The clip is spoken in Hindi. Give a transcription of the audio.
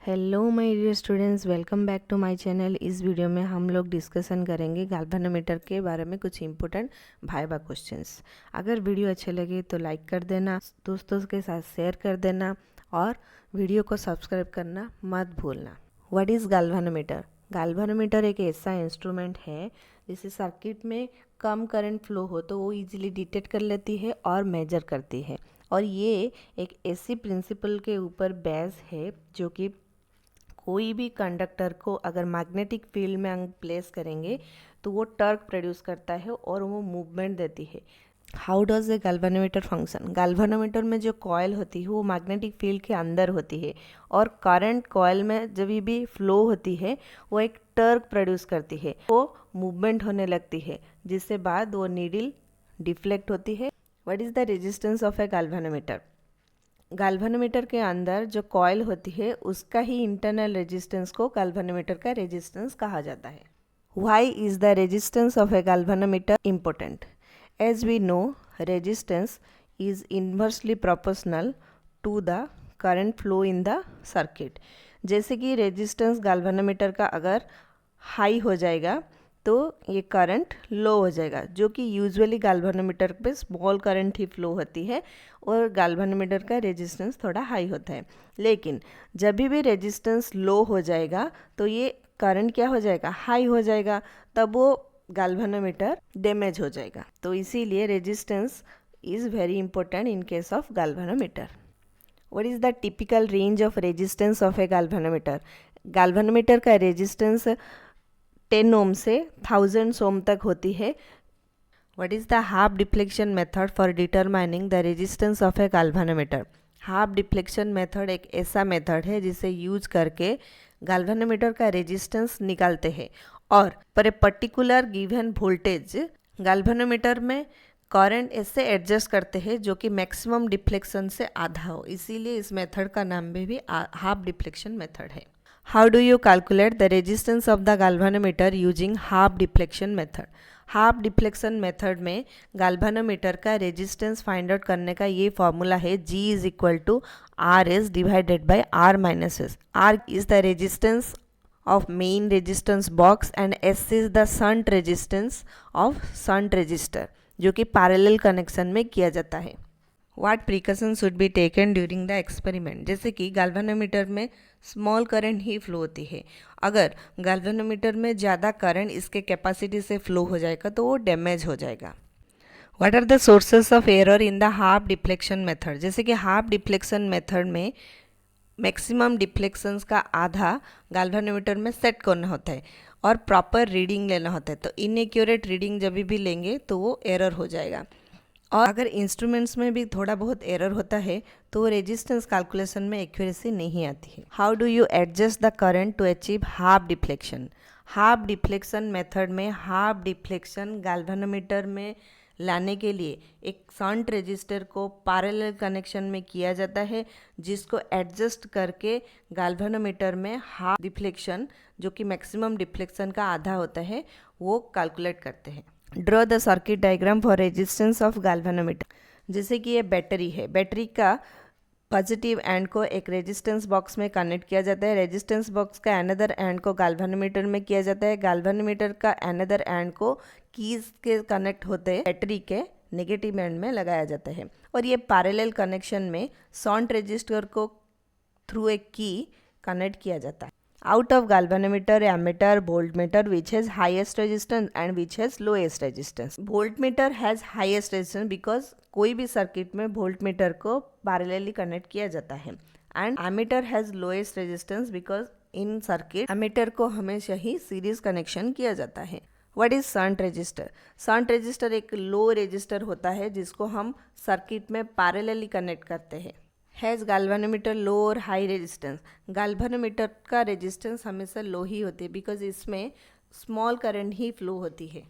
Hello my dear students, welcome back to my channel. इस वीडियो में हम लोग डिस्कशन करेंगे गाल्वेनोमीटर के बारे में कुछ इंपॉर्टेंट वाइवा क्वेश्चंस। अगर वीडियो अच्छे लगे तो लाइक कर देना, दोस्तों के साथ शेयर कर देना और वीडियो को सब्सक्राइब करना मत भूलना। What is गाल्वेनोमीटर? गाल्वेनोमीटर एक ऐसा इंस्ट्रूमेंट है जिसे सर्किट में कम करंट फ्लो हो तो वो इजीली डिटेक्ट कर लेती है और मेजर करती है। और ये एक ऐसी प्रिंसिपल के ऊपर बेस है जो कि कोई भी कंडक्टर को अगर मैग्नेटिक फील्ड में हम प्लेस करेंगे तो वो टर्क प्रोड्यूस करता है और वो मूवमेंट देती है। How does a galvanometer function? Galvanometer में जो कॉयल होती है वो मैग्नेटिक फील्ड के अंदर होती है और करंट कॉयल में जब भी फ्लो होती है वो एक टर्क प्रोड्यूस करती है, वो मूवमेंट होने लगती है जिससे बाद वो नीडल डिफ्लेक्ट होती है। What is the resistance of a galvanometer? Galvanometer के अंदर जो कॉयल होती है उसका ही इंटरनल रेजिस्टेंस को गैल्वेनोमीटर का रेजिस्टेंस कहा जाता है। Why is the resistance of a galvanometer important? As we know, resistance is inversely proportional to the current flow in the circuit. जैसे कि रेजिस्टेंस गैल्वेनोमीटर का अगर हाई हो जाएगा तो ये करंट लो हो जाएगा, जो कि यूजुअली गैल्वेनोमीटर पे स्मॉल करंट ही फ्लो होती है और गैल्वेनोमीटर का रेजिस्टेंस थोड़ा हाई होता है। लेकिन जब भी रेजिस्टेंस लो हो जाएगा तो ये करंट क्या हो जाएगा? हाई हो जाएगा, तब वो गैल्वेनोमीटर डैमेज हो जाएगा। तो इसीलिए resistance is very important in case of galvanometer. What is the typical range of resistance of a galvanometer? Galvanometer का रेजिस्टेंस 10 ओम से 1000 ओम तक होती है। What is the half deflection method for determining the resistance of a galvanometer? Half deflection method एक ऐसा मेथड है जिसे यूज करके गैल्वेनोमीटर का रेजिस्टेंस निकालते हैं और पर a particular given voltage galvanometer में करंट ऐसे एडजस्ट करते हैं जो कि मैक्सिमम डिफ्लेक्शन से आधा हो। इसीलिए इस मेथड का नाम भी हाफ डिफ्लेक्शन मेथड है। How do you calculate the resistance of the galvanometer using half deflection method? Half deflection method में गैल्वेनोमीटर का रेजिस्टेंस फाइंड आउट करने का ये फॉर्मूला है, G is equal to R S divided by R minus S. R is the resistance of main resistance box and S is the shunt resistance of shunt resistor, जो कि पैरेलल कनेक्शन में किया जाता है। What precaution should be taken during the experiment? जैसे कि गैल्वेनोमीटर में स्मॉल करंट ही फ्लो होती है, अगर गैल्वेनोमीटर में ज़्यादा करंट इसके कैपेसिटी से फ्लो हो जाएगा तो वो डैमेज हो जाएगा। What are the sources of error in the half deflection method? जैसे कि हाफ डिफ्लेक्शन मेथड में मैक्सिमम डिफ्लेक्शंस का आधा गैल्वेनोमीटर में सेट करना होता है और प्रॉपर रीडिंग लेना होता है। तो इनएक्यूरेट रीडिंग जब भी लेंगे तो वो एरर हो जाएगा। और अगर इंस्ट्रूमेंट्स में भी थोड़ा बहुत एरर होता है तो रेजिस्टेंस कैलकुलेशन में एक्यूरेसी नहीं आती है। How do you adjust the current to achieve half deflection? Half deflection method में हाफ डिफ्लेक्शन गैल्वेनोमीटर में लाने के लिए एक शंट रजिस्टर को पैरेलल कनेक्शन में किया जाता है, जिसको एडजस्ट करके गैल्वेनोमीटर में हाफ डिफ्लेक्शन, जो कि मैक्सिमम डिफ्लेक्शन का आधा होता है, वो कैलकुलेट करते हैं। Draw the circuit diagram for resistance of galvanometer. जैसे कि ये बैटरी है, बैटरी का पॉजिटिव एंड को एक रेजिस्टेंस बॉक्स में कनेक्ट किया जाता है, रेजिस्टेंस बॉक्स का अनदर एंड को गैल्वेनोमीटर में किया जाता है, गैल्वेनोमीटर का अनदर एंड को कीज के कनेक्ट होते बैटरी के नेगेटिव एंड में लगाया जाता है। और ये पैरेलल कनेक्शन में शंट रजिस्टर को थ्रू ए की कनेक्ट किया जाता है। Out of galvanometer, ammeter, voltmeter, which has highest resistance and which has lowest resistance? Voltmeter has highest resistance because कोई भी सर्किट में वोल्टमीटर को पैरेलली कनेक्ट किया जाता है, and ammeter has lowest resistance because in circuit ammeter को हमेशा ही सीरीज कनेक्शन किया जाता है। What is shunt resistor? Shunt resistor एक लो रजिस्टर होता है जिसको हम सर्किट में पैरेलली कनेक्ट करते हैं। हैज़ गैल्वेनोमीटर लो और हाई रेजिस्टेंस? गैल्वेनोमीटर का रेजिस्टेंस हमेशा लो ही होती है बिकॉज इसमें स्मॉल करंट ही फ्लो होती है।